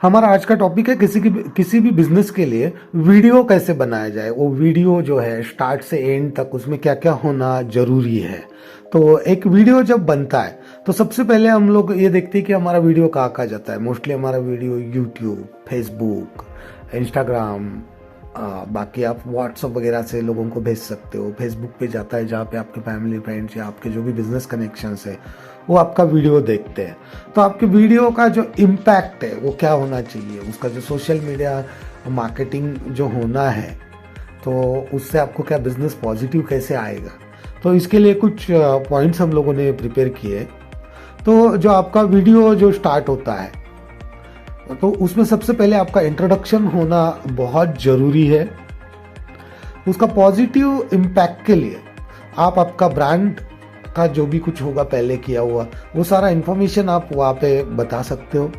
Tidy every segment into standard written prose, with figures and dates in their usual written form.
हमारा आज का टॉपिक है किसी भी बिजनेस के लिए वीडियो कैसे बनाया जाए। वो वीडियो जो है स्टार्ट से एंड तक उसमें क्या क्या होना जरूरी है। तो एक वीडियो जब बनता है तो सबसे पहले हम लोग ये देखते हैं कि हमारा वीडियो कहाँ कहाँ जाता है। मोस्टली हमारा वीडियो यूट्यूब, फेसबुक, इंस्टाग्राम, बाकी आप व्हाट्सअप वगैरह से लोगों को भेज सकते हो। फेसबुक पे जाता है जहाँ पे आपके फैमिली फ्रेंड्स या आपके जो भी बिजनेस कनेक्शंस है वो आपका वीडियो देखते हैं। तो आपके वीडियो का जो इम्पैक्ट है वो क्या होना चाहिए, उसका जो सोशल मीडिया मार्केटिंग जो होना है, तो उससे आपको क्या बिजनेस पॉजिटिव कैसे आएगा। तो इसके लिए कुछ पॉइंट्स हम लोगों ने प्रिपेयर किए। तो जो आपका वीडियो जो स्टार्ट होता है तो उसमें सबसे पहले आपका इंट्रोडक्शन होना बहुत ज़रूरी है। उसका पॉजिटिव इम्पैक्ट के लिए आप आपका ब्रांड का जो भी कुछ होगा पहले किया हुआ वो सारा इन्फॉर्मेशन आप वहाँ पे बता सकते हो।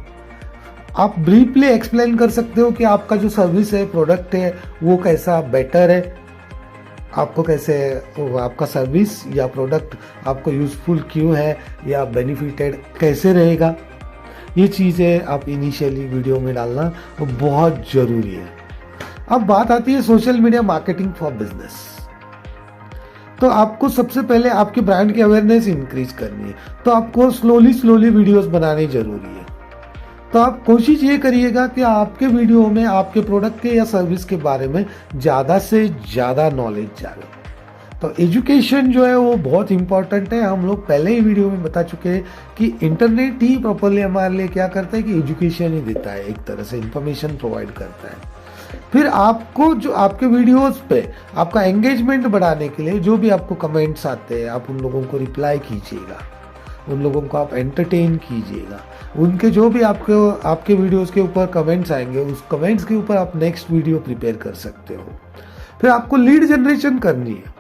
आप ब्रीफली एक्सप्लेन कर सकते हो कि आपका जो सर्विस है, प्रोडक्ट है, वो कैसा बेटर है, आपको कैसे आपका सर्विस या प्रोडक्ट आपको यूज़फुल क्यों है या बेनिफिटेड कैसे रहेगा। ये चीज़ें आप इनिशियली वीडियो में डालना बहुत ज़रूरी है। अब बात आती है social media marketing for business. तो आपको सबसे पहले आपके ब्रांड की अवेयरनेस इंक्रीज करनी है, तो आपको स्लोली वीडियोस बनाने जरूरी है। तो आप कोशिश ये करिएगा कि आपके वीडियो में आपके प्रोडक्ट के या सर्विस के बारे में ज़्यादा से ज़्यादा नॉलेज जाए। तो एजुकेशन जो है वो बहुत इंपॉर्टेंट है। हम लोग पहले ही वीडियो में बता चुके हैं कि इंटरनेट ही प्रॉपरली हमारे लिए क्या करता है कि एजुकेशन ही देता है, एक तरह से इंफॉर्मेशन प्रोवाइड करता है। फिर आपको जो आपके वीडियोस पे आपका एंगेजमेंट बढ़ाने के लिए जो भी आपको कमेंट्स आते हैं आप उन लोगों को रिप्लाई कीजिएगा, उन लोगों को आप एंटरटेन कीजिएगा। उनके जो भी आपके वीडियोस के ऊपर कमेंट्स आएंगे उस कमेंट्स के ऊपर आप नेक्स्ट वीडियो प्रिपेयर कर सकते हो। फिर आपको लीड जनरेशन करनी है,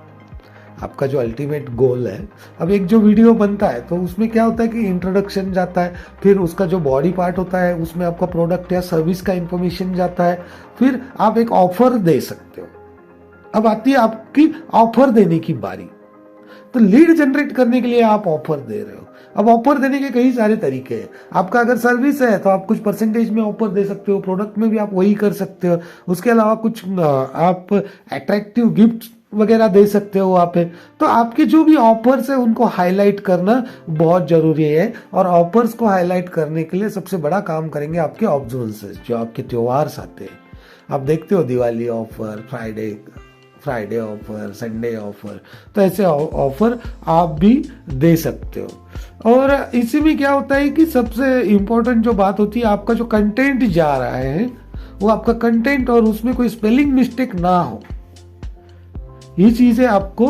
आपका जो अल्टीमेट गोल है। अब एक जो वीडियो बनता है तो उसमें क्या होता है कि इंट्रोडक्शन जाता है, फिर उसका जो बॉडी पार्ट होता है उसमें आपका प्रोडक्ट या सर्विस का इंफॉर्मेशन जाता है, फिर आप एक ऑफर दे सकते हो। अब आती है आपकी ऑफर देने की बारी। तो लीड जनरेट करने के लिए आप ऑफर दे रहे हो। अब ऑफर देने के कई सारे तरीके हैं। आपका अगर सर्विस है तो आप कुछ परसेंटेज में ऑफर दे सकते हो, प्रोडक्ट में भी आप वही कर सकते हो। उसके अलावा कुछ आप अट्रैक्टिव गिफ्ट वगैरह दे सकते हो वहाँ पे। तो आपके जो भी ऑफर्स है उनको हाईलाइट करना बहुत जरूरी है। और ऑफर्स को हाईलाइट करने के लिए सबसे बड़ा काम करेंगे आपके ऑब्जर्वेंसेस, जो आपके त्योहार आते हैं। आप देखते हो Diwali offer, Friday offer, Sunday offer, तो ऐसे ऑफर आप भी दे सकते हो। और इसी में क्या होता है कि सबसे इम्पोर्टेंट जो बात होती है, आपका जो कंटेंट जा रहा है वो आपका कंटेंट और उसमें कोई स्पेलिंग मिस्टेक ना हो। ये चीजें आपको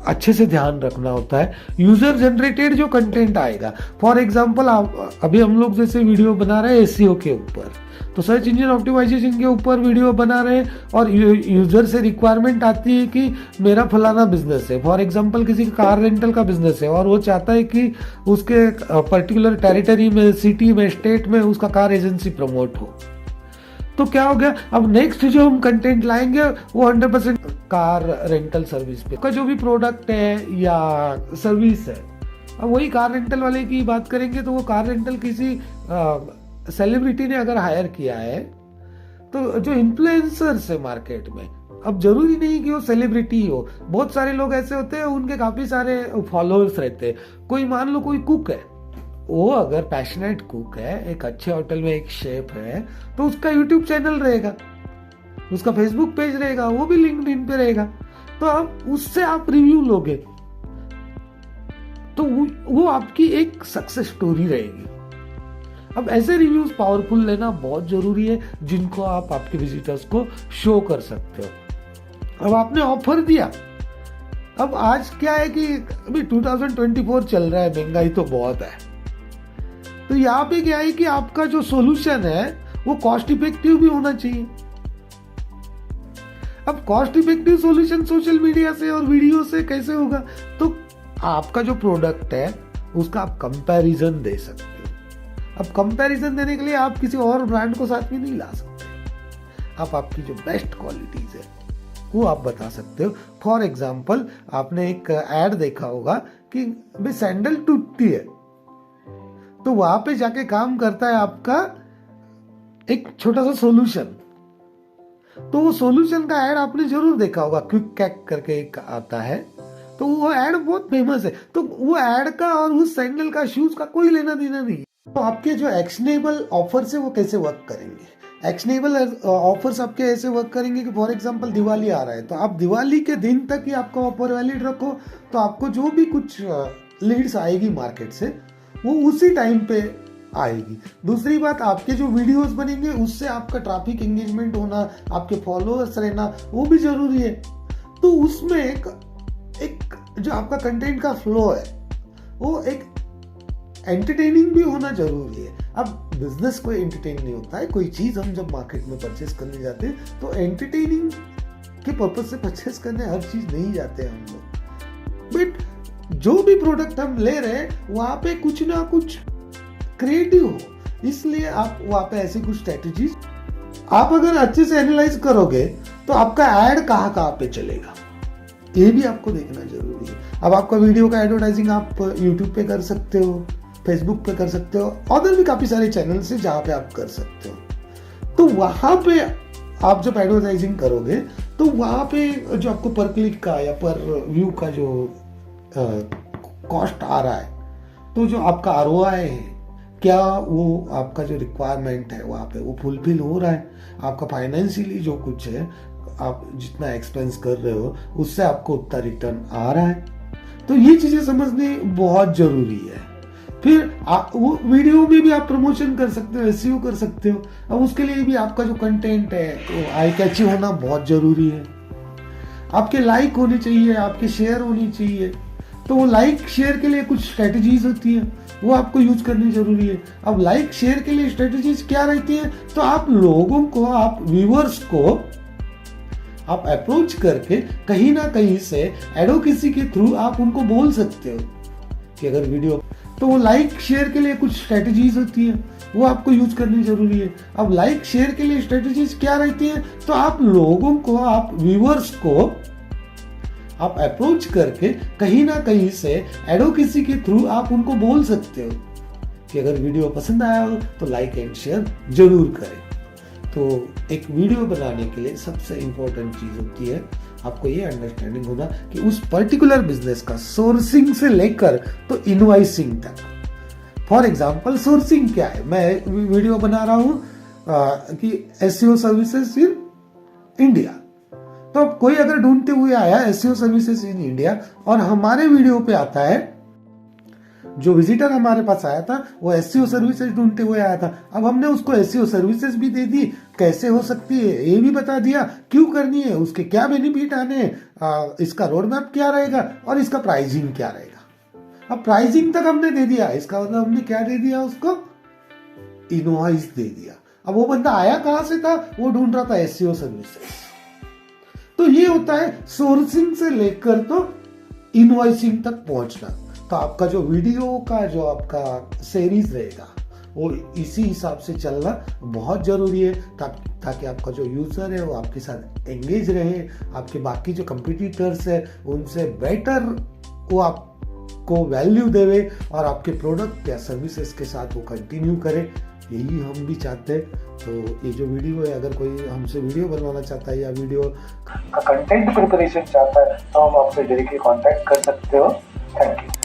अच्छे से ध्यान रखना होता है। यूजर जनरेटेड जो कंटेंट आएगा, फॉर एग्जांपल आप अभी हम लोग जैसे वीडियो बना रहे हैं एसईओ के ऊपर, तो सर्च इंजन ऑप्टिमाइजेशन के ऊपर वीडियो बना रहे हैं और यूजर से रिक्वायरमेंट आती है कि मेरा फलाना बिजनेस है, फॉर एग्जांपल किसी का कार रेंटल का बिजनेस है और वो चाहता है कि उसके पर्टिकुलर टेरिटरी में, सिटी में, स्टेट में उसका कार एजेंसी प्रमोट हो। तो क्या हो गया, अब नेक्स्ट जो हम कंटेंट लाएंगे वो 100% कार रेंटल सर्विस पे का जो भी प्रोडक्ट है या सर्विस है। अब वही कार रेंटल वाले की बात करेंगे तो वो कार रेंटल किसी सेलिब्रिटी ने अगर हायर किया है, तो जो इन्फ्लुएंसर्स है मार्केट में, अब जरूरी नहीं कि वो सेलिब्रिटी हो, बहुत सारे लोग ऐसे होते हैं उनके काफी सारे फॉलोअर्स रहते हैं। कोई मान लो कोई कुक है, वो अगर पैशनेट कुक है, एक अच्छे होटल में एक शेफ है, तो उसका यूट्यूब चैनल रहेगा, उसका फेसबुक पेज रहेगा, वो भी लिंक्डइन पे रहेगा। तो आप उससे आप रिव्यू लोगे तो वो आपकी एक सक्सेस स्टोरी रहेगी। अब ऐसे रिव्यूज पावरफुल लेना बहुत जरूरी है जिनको आप आपके विजिटर्स को शो कर सकते हो। अब आपने ऑफर दिया, अब आज क्या है कि अभी 2024 चल रहा है, महंगाई तो बहुत है। तो यहाँ पे क्या है कि आपका जो सॉल्यूशन है वो कॉस्ट इफेक्टिव भी होना चाहिए। अब cost effective solution social media से और वीडियो से कैसे होगा, तो आपका जो प्रोडक्ट है उसका आप कंपैरिजन दे सकते हो। अब कंपैरिजन देने के लिए आप किसी और ब्रांड को साथ में नहीं ला सकते। आप आपकी जो बेस्ट क्वालिटीज है वो आप बता सकते हो। फॉर एग्जाम्पल आपने एक एड देखा होगा कि भाई सैंडल टूटती है, तो वहां पे जाके काम करता है आपका एक छोटा सा सॉल्यूशन, तो वो सॉल्यूशन का ऐड आपने जरूर देखा होगा, क्विक कैक करके एक आता है, तो वो ऐड बहुत फेमस है। तो वो ऐड का और उस सैंडल का, शूज का कोई लेना देना नहीं। तो आपके जो एक्शनेबल ऑफर्स है वो कैसे वर्क करेंगे? एक्शनेबल ऑफर्स आपके ऐसे वर्क करेंगे कि फॉर एग्जांपल दिवाली आ रहा है, तो आप दिवाली के दिन तक ही आपका ऑफर वैलिड रखो, तो आपको जो भी कुछ लीड्स आएगी मार्केट से वो उसी टाइम पे आएगी। दूसरी बात, आपके जो वीडियोस बनेंगे उससे आपका ट्रैफिक एंगेजमेंट होना, आपके फॉलोअर्स रहना, वो भी जरूरी है। तो उसमें एक जो आपका कंटेंट का फ्लो है वो एक एंटरटेनिंग भी होना जरूरी है। अब बिजनेस कोई एंटरटेन नहीं होता है, कोई चीज हम जब मार्केट में परचेस करने जाते हैं तो एंटरटेनिंग के पर्पज से परचेस करने हर चीज नहीं जाते हैं हम लोग। बट जो भी प्रोडक्ट हम ले रहे हैं वहां पे कुछ ना कुछ क्रिएटिव हो, इसलिए आप वहां पे ऐसी कुछ स्ट्रेटेजीज आप अगर अच्छे से एनालाइज करोगे तो आपका एड कहाँ कहाँ पे चलेगा ये भी आपको देखना जरूरी है। अब आपका वीडियो का एडवर्टाइजिंग आप यूट्यूब पे कर सकते हो, फेसबुक पे कर सकते हो, और भी काफी सारे चैनल से जहां पे आप कर सकते हो। तो वहां पे आप जब एडवर्टाइजिंग करोगे तो वहां पे जो आपको पर क्लिक का या पर व्यू का जो कॉस्ट आ रहा है, तो जो आपका ROI है, क्या वो आपका जो रिक्वायरमेंट है वहां पे वो फुलफिल हो रहा है, आपका फाइनेंशियली जो कुछ है आप जितना एक्सपेंस कर रहे हो उससे आपको उतना रिटर्न आ रहा है। तो ये चीजें समझनी बहुत जरूरी है। फिर वो वीडियो में भी आप प्रमोशन कर सकते हो, SEO कर सकते हो। अब उसके लिए भी आपका जो कंटेंट है तो आई कैची होना बहुत जरूरी है। आपके लाइक होने चाहिए, आपके शेयर होनी चाहिए। तो वो लाइक शेयर के लिए कुछ स्ट्रेटजीज होती है, वो आपको यूज करनी जरूरी है। अब लाइक शेयर के लिए स्ट्रेटजीज क्या रहती है? तो आप लोगों को, आप व्यूअर्स को आप अप्रोच करके कहीं ना कहीं से एडवोकेसी के थ्रू आप उनको बोल सकते हो कि अगर वीडियो, तो वो लाइक शेयर के लिए कुछ स्ट्रेटजीज होती है, वो आपको यूज करनी जरूरी है। अब लाइक शेयर के लिए स्ट्रेटजीज क्या रहती है? तो आप लोगों को, आप व्यूअर्स को आप अप्रोच करके कहीं ना कहीं से एडवोकेसी के थ्रू आप उनको बोल सकते हो कि अगर वीडियो पसंद आया हो तो लाइक एंड शेयर जरूर करें। तो एक वीडियो बनाने के लिए सबसे इंपॉर्टेंट चीज होती है आपको ये अंडरस्टैंडिंग होना कि उस पर्टिकुलर बिजनेस का सोर्सिंग से लेकर तो इनवॉइसिंग तक। फॉर एग्जांपल सोर्सिंग क्या है? मैं वीडियो बना रहा हूं कि SEO सर्विसेज इन इंडिया, तो कोई अगर ढूंढते हुए आया SEO सर्विसेज इन इंडिया और हमारे वीडियो पे आता है, जो विजिटर हमारे पास आया था वो SEO सर्विसेज ढूंढते हुए आया था। अब हमने उसको SEO सर्विसेज भी दे दी, कैसे हो सकती है ये भी बता दिया, क्यों करनी है, उसके क्या बेनिफिट आने हैं, इसका रोड मैप क्या रहेगा और इसका प्राइसिंग क्या रहेगा। अब प्राइसिंग तक हमने दे दिया, इसका मतलब हमने क्या दे दिया, उसको इनवॉइस दे दिया। अब वो बंदा आया कहां से था? वो ढूंढ रहा था SEO सर्विसेज। तो ये होता है सोर्सिंग से लेकर तो इनवॉइसिंग तक पहुंचना। तो आपका जो वीडियो का जो आपका सीरीज रहेगा वो इसी हिसाब से चलना बहुत जरूरी है, ताकि आपका जो यूजर है वो आपके साथ एंगेज रहे, आपके बाकी जो कंपटीटर्स है उनसे बेटर वो आपको वैल्यू देवे और आपके प्रोडक्ट या सर्विसेज के साथ वो कंटिन्यू करे। यही हम भी चाहते हैं। तो ये जो वीडियो है, अगर कोई हमसे वीडियो बनवाना चाहता है या वीडियो का कंटेंट प्रिपरेशन चाहता है तो हम आपसे डायरेक्टली कांटेक्ट कर सकते हो। Thank you.